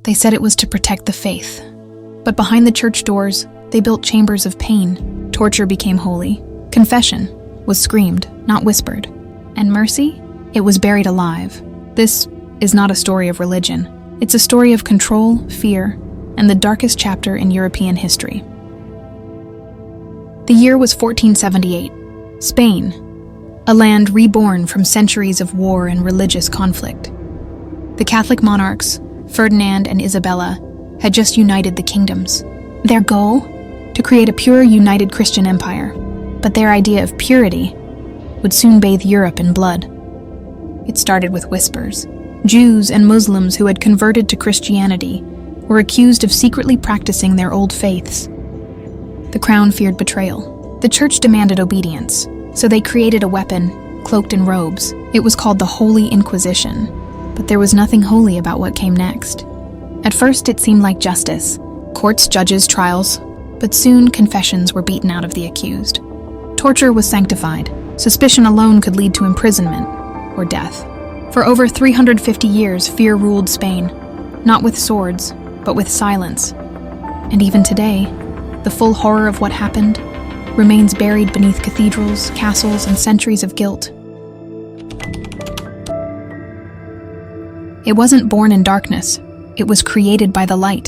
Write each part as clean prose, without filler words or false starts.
They said it was to protect the faith. But behind the church doors, they built chambers of pain. Torture became holy. Confession was screamed, not whispered. And mercy? It was buried alive. This is not a story of religion. It's a story of control, fear, and the darkest chapter in European history. The year was 1478. Spain, a land reborn from centuries of war and religious conflict. The Catholic monarchs, Ferdinand and Isabella, had just united the kingdoms. Their goal? To create a pure, united Christian empire. But their idea of purity would soon bathe Europe in blood. It started with whispers. Jews and Muslims who had converted to Christianity were accused of secretly practicing their old faiths. The crown feared betrayal. The church demanded obedience, so they created a weapon, cloaked in robes. It was called the Holy Inquisition, but there was nothing holy about what came next. At first it seemed like justice, courts, judges, trials, but soon confessions were beaten out of the accused. Torture was sanctified. Suspicion alone could lead to imprisonment or death. For over 350 years, fear ruled Spain, not with swords, but with silence. And even today, the full horror of what happened remains buried beneath cathedrals, castles, and centuries of guilt. It wasn't born in darkness, it was created by the light.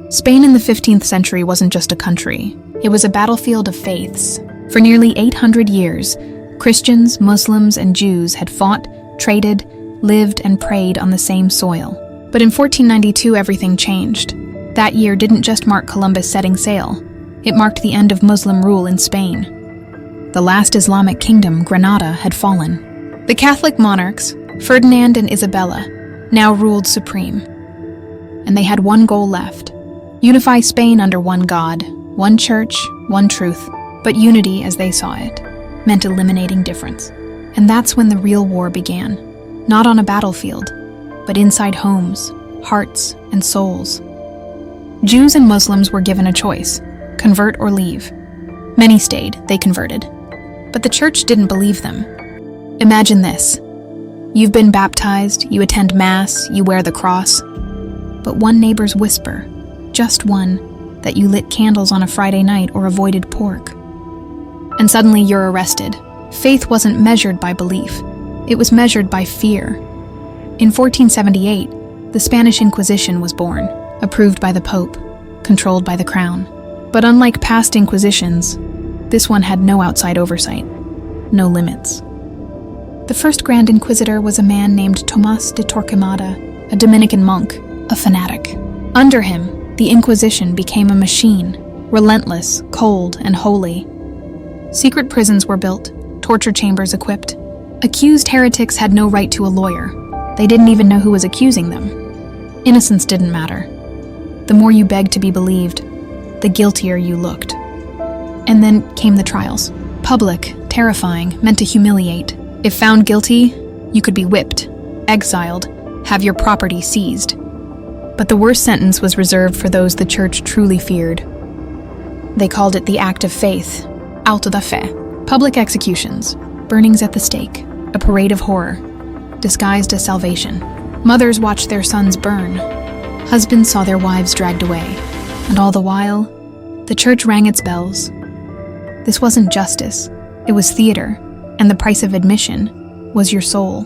Spain in the 15th century wasn't just a country, it was a battlefield of faiths. For nearly 800 years, Christians, Muslims, and Jews had fought, traded, lived, and prayed on the same soil. But in 1492, everything changed. That year didn't just mark Columbus setting sail, it marked the end of Muslim rule in Spain. The last Islamic kingdom, Granada, had fallen. The Catholic monarchs, Ferdinand and Isabella, now ruled supreme. And they had one goal left: unify Spain under one God, one church, one truth. But unity, as they saw it, meant eliminating difference. And that's when the real war began. Not on a battlefield, but inside homes, hearts, and souls. Jews and Muslims were given a choice: convert or leave. Many stayed, they converted. But the church didn't believe them. Imagine this. You've been baptized, you attend Mass, you wear the cross. But one neighbor's whisper, just one, that you lit candles on a Friday night or avoided pork. And suddenly you're arrested. Faith wasn't measured by belief. It was measured by fear. In 1478, the Spanish Inquisition was born, approved by the Pope, controlled by the Crown. But unlike past Inquisitions, this one had no outside oversight, no limits. The first Grand Inquisitor was a man named Tomás de Torquemada, a Dominican monk, a fanatic. Under him, the Inquisition became a machine, relentless, cold, and holy. Secret prisons were built, torture chambers equipped. Accused heretics had no right to a lawyer. They didn't even know who was accusing them. Innocence didn't matter. The more you begged to be believed, the guiltier you looked. And then came the trials. Public, terrifying, meant to humiliate. If found guilty, you could be whipped, exiled, have your property seized. But the worst sentence was reserved for those the church truly feared. They called it the act of faith, auto da fe. Public executions, burnings at the stake, a parade of horror, disguised as salvation. Mothers watched their sons burn. Husbands saw their wives dragged away. And all the while, the church rang its bells. This wasn't justice, it was theater, and the price of admission was your soul.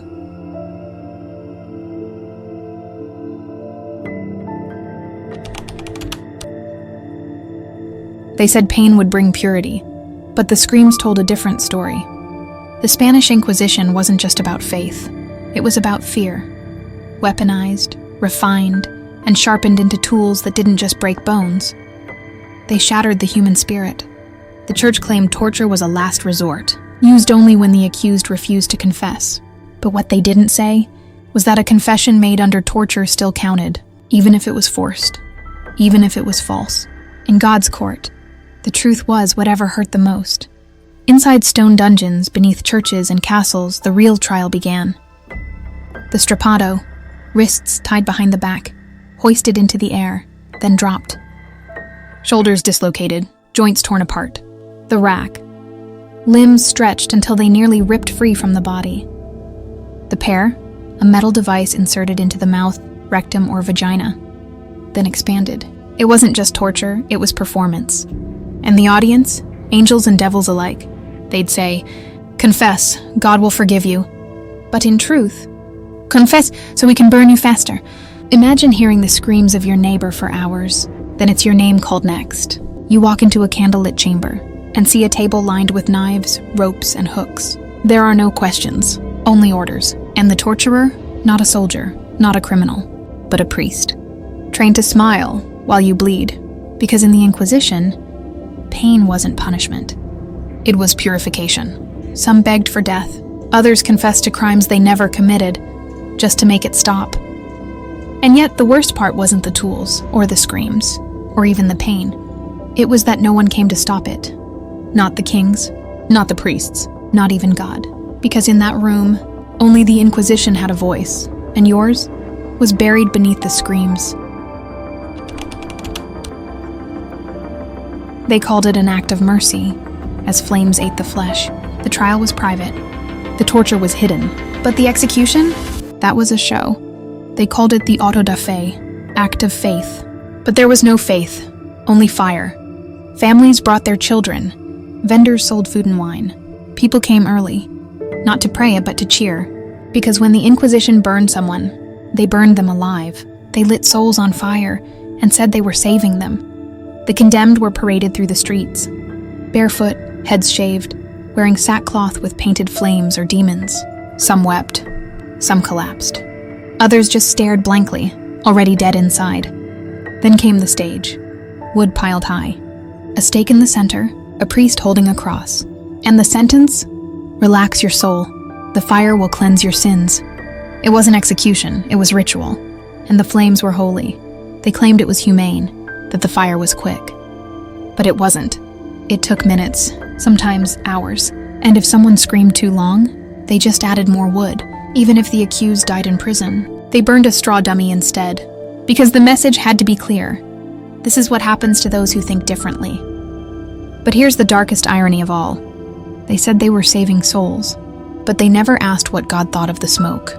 They said pain would bring purity, but the screams told a different story. The Spanish Inquisition wasn't just about faith, it was about fear. Weaponized, refined, and sharpened into tools that didn't just break bones. They shattered the human spirit. The church claimed torture was a last resort, used only when the accused refused to confess. But what they didn't say was that a confession made under torture still counted, even if it was forced, even if it was false. In God's court, the truth was whatever hurt the most. Inside stone dungeons, beneath churches and castles, the real trial began. The strappado, wrists tied behind the back, hoisted into the air, then dropped. Shoulders dislocated, joints torn apart. The rack. Limbs stretched until they nearly ripped free from the body. The pear, a metal device inserted into the mouth, rectum, or vagina. then expanded. It wasn't just torture, it was performance. And the audience, angels and devils alike, they'd say, "Confess, God will forgive you." But in truth, "Confess so we can burn you faster." Imagine hearing the screams of your neighbor for hours, then it's your name called next. You walk into a candlelit chamber and see a table lined with knives, ropes, and hooks. There are no questions, only orders. And the torturer, not a soldier, not a criminal, but a priest, trained to smile while you bleed, because in the Inquisition, pain wasn't punishment. It was purification. Some begged for death, others confessed to crimes they never committed, just to make it stop. And yet the worst part wasn't the tools, or the screams, or even the pain. It was that no one came to stop it. Not the kings, not the priests, not even God. Because in that room, only the Inquisition had a voice, and yours was buried beneath the screams. They called it an act of mercy, as flames ate the flesh. The trial was private. The torture was hidden. But the execution? That was a show. They called it the auto da fe, act of faith. But there was no faith, only fire. Families brought their children. Vendors sold food and wine. People came early, not to pray but to cheer. Because when the Inquisition burned someone, they burned them alive. They lit souls on fire and said they were saving them. The condemned were paraded through the streets, barefoot, heads shaved, wearing sackcloth with painted flames or demons. Some wept, some collapsed. Others just stared blankly, already dead inside. Then came the stage, wood piled high, a stake in the center, a priest holding a cross. And the sentence? Relax your soul. The fire will cleanse your sins. It wasn't execution, it was ritual. And the flames were holy. They claimed it was humane, that the fire was quick. But it wasn't. It took minutes, sometimes hours. And if someone screamed too long, they just added more wood. Even if the accused died in prison, they burned a straw dummy instead. Because the message had to be clear. This is what happens to those who think differently. But here's the darkest irony of all. They said they were saving souls, but they never asked what God thought of the smoke.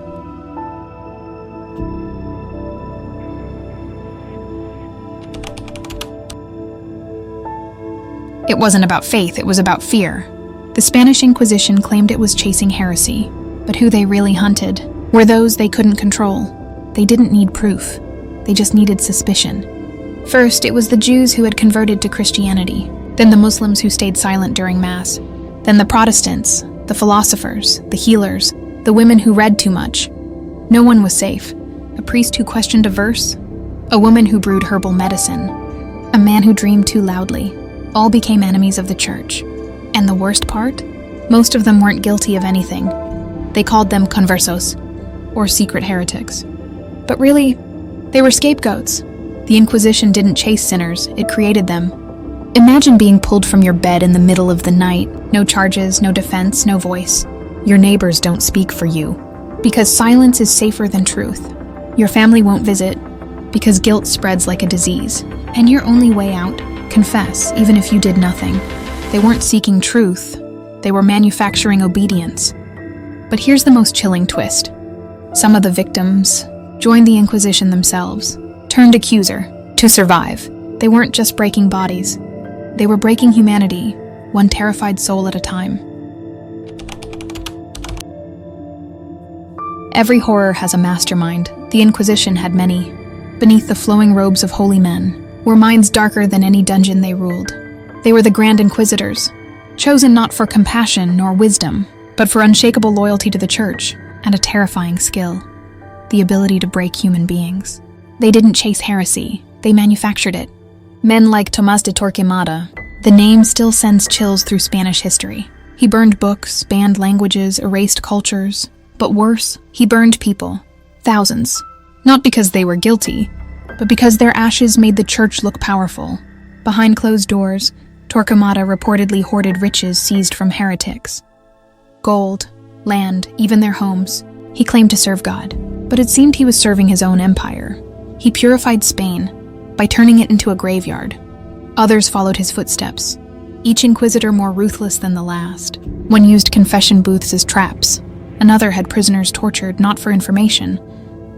It wasn't about faith, it was about fear. The Spanish Inquisition claimed it was chasing heresy, but who they really hunted were those they couldn't control. They didn't need proof, they just needed suspicion. First, it was the Jews who had converted to Christianity, then the Muslims who stayed silent during Mass, then the Protestants, the philosophers, the healers, the women who read too much. No one was safe. A priest who questioned a verse, a woman who brewed herbal medicine, a man who dreamed too loudly. All became enemies of the church. And the worst part? Most of them weren't guilty of anything. They called them conversos, or secret heretics. But really, they were scapegoats. The Inquisition didn't chase sinners, it created them. Imagine being pulled from your bed in the middle of the night. No charges, no defense, no voice. Your neighbors don't speak for you, because silence is safer than truth. Your family won't visit, because guilt spreads like a disease. And your only way out? Confess, even if you did nothing. They weren't seeking truth, they were manufacturing obedience. But here's the most chilling twist. Some of the victims joined the Inquisition themselves, turned accuser, to survive. They weren't just breaking bodies, they were breaking humanity, one terrified soul at a time. Every horror has a mastermind. The Inquisition had many. Beneath the flowing robes of holy men were minds darker than any dungeon they ruled. They were the Grand Inquisitors, chosen not for compassion nor wisdom, but for unshakable loyalty to the Church and a terrifying skill, the ability to break human beings. They didn't chase heresy, they manufactured it. Men like Tomás de Torquemada, the name still sends chills through Spanish history. He burned books, banned languages, erased cultures. But worse, he burned people. Thousands. Not because they were guilty, but because their ashes made the church look powerful. Behind closed doors, Torquemada reportedly hoarded riches seized from heretics. Gold, land, even their homes. He claimed to serve God, but it seemed he was serving his own empire. He purified Spain by turning it into a graveyard. Others followed his footsteps, each inquisitor more ruthless than the last. One used confession booths as traps. Another had prisoners tortured not for information,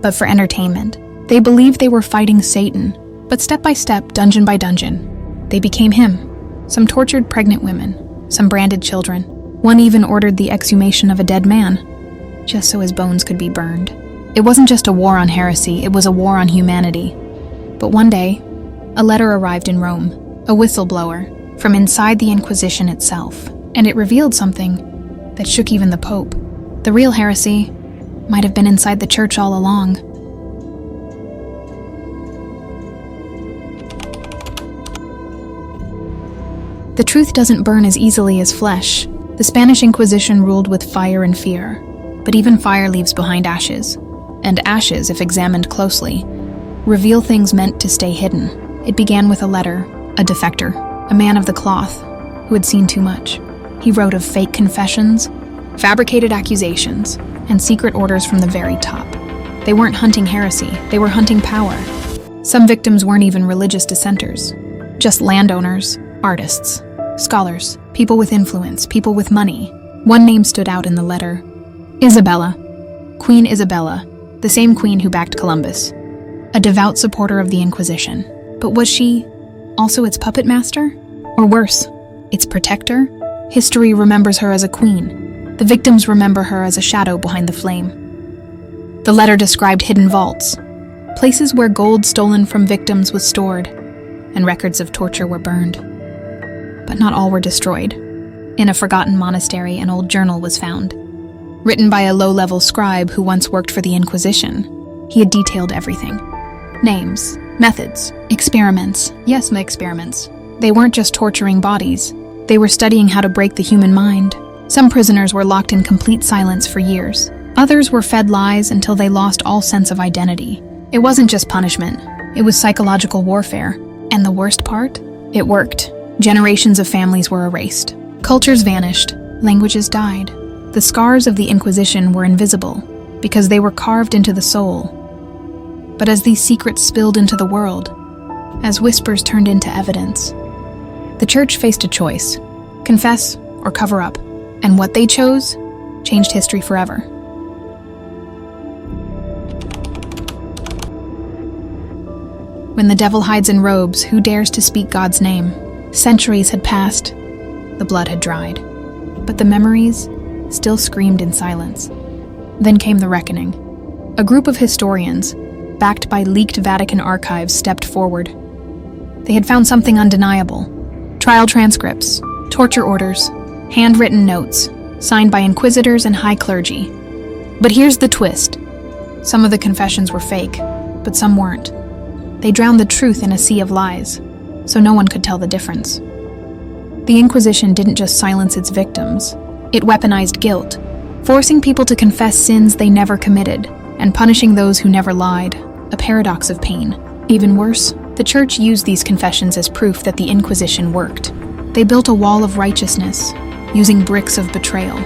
but for entertainment. They believed they were fighting Satan, but step by step, dungeon by dungeon, they became him. Some tortured pregnant women, some branded children. One even ordered the exhumation of a dead man, just so his bones could be burned. It wasn't just a war on heresy, it was a war on humanity. But one day, a letter arrived in Rome, a whistleblower, from inside the Inquisition itself, and it revealed something that shook even the Pope. The real heresy might have been inside the church all along. The truth doesn't burn as easily as flesh. The Spanish Inquisition ruled with fire and fear, but even fire leaves behind ashes. And ashes, if examined closely, reveal things meant to stay hidden. It began with a letter, a defector, a man of the cloth, who had seen too much. He wrote of fake confessions, fabricated accusations, and secret orders from the very top. They weren't hunting heresy, they were hunting power. Some victims weren't even religious dissenters, just landowners, artists, scholars, people with influence, people with money. One name stood out in the letter: Isabella. Queen Isabella, the same queen who backed Columbus. A devout supporter of the Inquisition. But was she also its puppet master? Or worse, its protector? History remembers her as a queen. The victims remember her as a shadow behind the flame. The letter described hidden vaults, places where gold stolen from victims was stored, and records of torture were burned. But not all were destroyed. In a forgotten monastery, an old journal was found, written by a low-level scribe who once worked for the Inquisition. He had detailed everything. Names, methods, experiments. Yes, experiments. They weren't just torturing bodies. They were studying how to break the human mind. Some prisoners were locked in complete silence for years. Others were fed lies until they lost all sense of identity. It wasn't just punishment. It was psychological warfare. And the worst part? It worked. Generations of families were erased. Cultures vanished. Languages died. The scars of the Inquisition were invisible because they were carved into the soul. But as these secrets spilled into the world, as whispers turned into evidence, the church faced a choice: confess or cover up. And what they chose changed history forever. When the devil hides in robes, who dares to speak God's name? Centuries had passed, the blood had dried, but the memories still screamed in silence. Then came the reckoning. A group of historians, backed by leaked Vatican archives, stepped forward. They had found something undeniable: trial transcripts, torture orders, handwritten notes, signed by inquisitors and high clergy. But here's the twist. Some of the confessions were fake, but some weren't. They drowned the truth in a sea of lies, so no one could tell the difference. The Inquisition didn't just silence its victims, it weaponized guilt, forcing people to confess sins they never committed, and punishing those who never lied, a paradox of pain. Even worse, the church used these confessions as proof that the Inquisition worked. They built a wall of righteousness, using bricks of betrayal.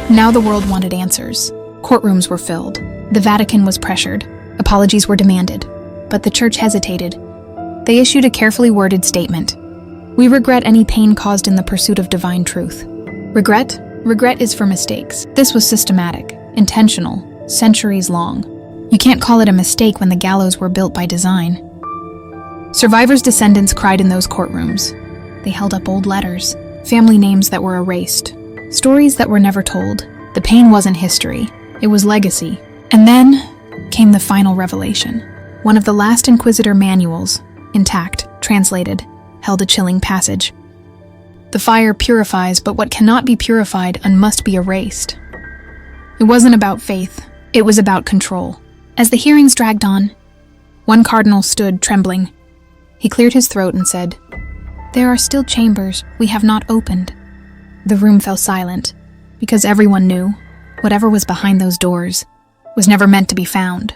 Now the world wanted answers. Courtrooms were filled. The Vatican was pressured. Apologies were demanded. But the church hesitated. They issued a carefully worded statement. "We regret any pain caused in the pursuit of divine truth." Regret? Regret is for mistakes. This was systematic, intentional, centuries long. You can't call it a mistake when the gallows were built by design. Survivors' descendants cried in those courtrooms. They held up old letters, family names that were erased, stories that were never told. The pain wasn't history, it was legacy. And then came the final revelation. One of the last Inquisitor manuals, intact, translated, held a chilling passage. "The fire purifies, but what cannot be purified and must be erased." It wasn't about faith, it was about control. As the hearings dragged on, one cardinal stood trembling. He cleared his throat and said, "There are still chambers we have not opened." The room fell silent, because everyone knew whatever was behind those doors was never meant to be found.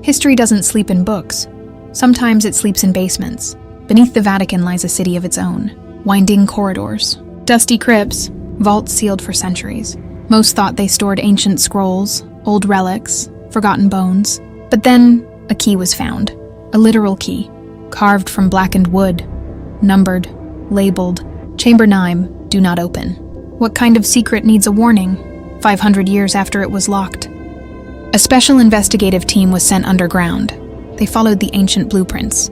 History doesn't sleep in books. Sometimes it sleeps in basements. Beneath the Vatican lies a city of its own. Winding corridors, dusty crypts, vaults sealed for centuries. Most thought they stored ancient scrolls, old relics, forgotten bones. But then a key was found. A literal key, carved from blackened wood, numbered, labeled, Chamber 9, do not open. What kind of secret needs a warning? 500 years after it was locked. A special investigative team was sent underground. They followed the ancient blueprints.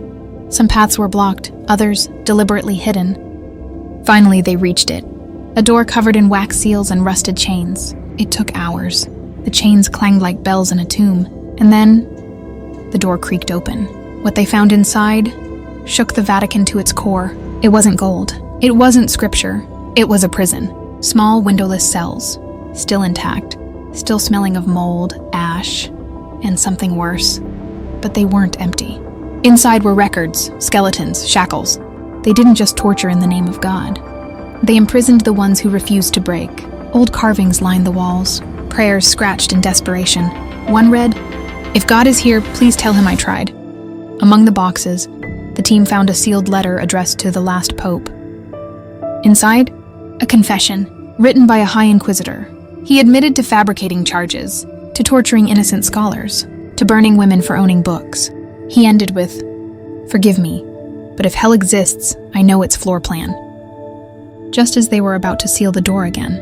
Some paths were blocked, others deliberately hidden. Finally, they reached it. A door covered in wax seals and rusted chains. It took hours. The chains clanged like bells in a tomb. And then, the door creaked open. What they found inside shook the Vatican to its core. It wasn't gold. It wasn't scripture. It was a prison. Small, windowless cells, still intact, still smelling of mold, ash, and something worse. But they weren't empty. Inside were records, skeletons, shackles. They didn't just torture in the name of God. They imprisoned the ones who refused to break. Old carvings lined the walls, prayers scratched in desperation. One read, "If God is here, please tell him I tried." Among the boxes, the team found a sealed letter addressed to the last pope. Inside, a confession, written by a high inquisitor. He admitted to fabricating charges, to torturing innocent scholars, to burning women for owning books. He ended with, "Forgive me, but if hell exists, I know its floor plan." Just as they were about to seal the door again,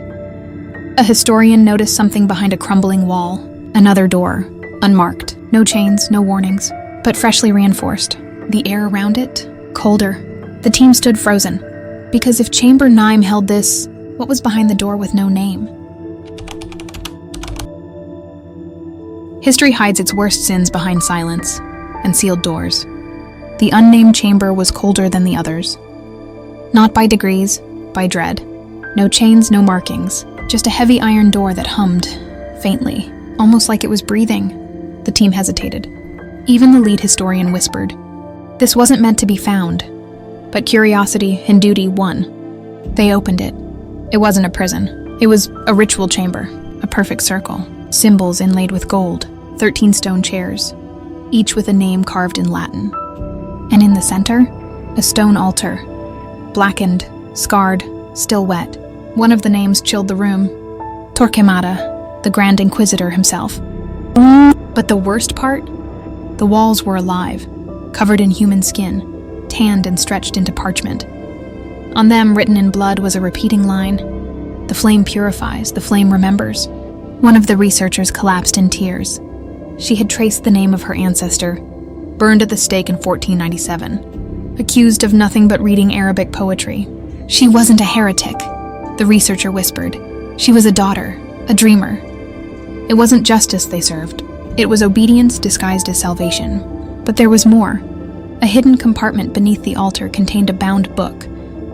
a historian noticed something behind a crumbling wall. Another door, unmarked. No chains, no warnings, but freshly reinforced. The air around it, colder. The team stood frozen, because if Chamber 9 held this, what was behind the door with no name? History hides its worst sins behind silence and sealed doors. The unnamed chamber was colder than the others. Not by degrees, by dread. No chains, no markings, just a heavy iron door that hummed, faintly, almost like it was breathing. The team hesitated. Even the lead historian whispered, "This wasn't meant to be found." But curiosity and duty won. They opened it. It wasn't a prison. It was a ritual chamber, a perfect circle. Symbols inlaid with gold, 13 stone chairs, each with a name carved in Latin. And in the center, a stone altar, blackened, scarred, still wet. One of the names chilled the room. Torquemada, the Grand Inquisitor himself. But the worst part? The walls were alive, covered in human skin, tanned and stretched into parchment. On them, written in blood, was a repeating line, "The flame purifies, the flame remembers." One of the researchers collapsed in tears. She had traced the name of her ancestor, burned at the stake in 1497, accused of nothing but reading Arabic poetry. She wasn't a heretic, the researcher whispered. She was a daughter, a dreamer. It wasn't justice they served. It was obedience disguised as salvation. But there was more. A hidden compartment beneath the altar contained a bound book,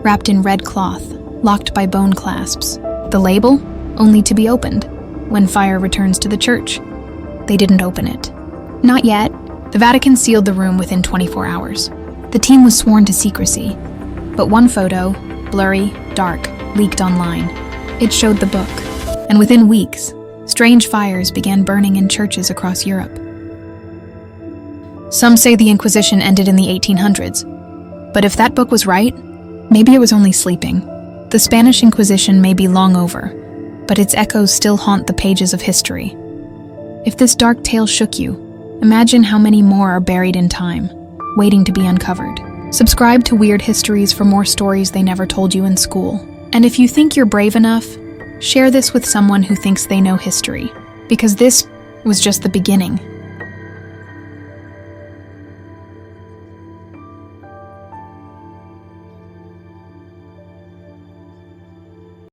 wrapped in red cloth, locked by bone clasps. The label? Only to be opened when fire returns to the church. They didn't open it. Not yet. The Vatican sealed the room within 24 hours. The team was sworn to secrecy. But one photo, blurry, dark, leaked online. It showed the book. And within weeks, strange fires began burning in churches across Europe. Some say the Inquisition ended in the 1800s. But if that book was right, maybe it was only sleeping. The Spanish Inquisition may be long over, but its echoes still haunt the pages of history. If this dark tale shook you, imagine how many more are buried in time, waiting to be uncovered. Subscribe to Weird Histories for more stories they never told you in school. And if you think you're brave enough, share this with someone who thinks they know history, because this was just the beginning.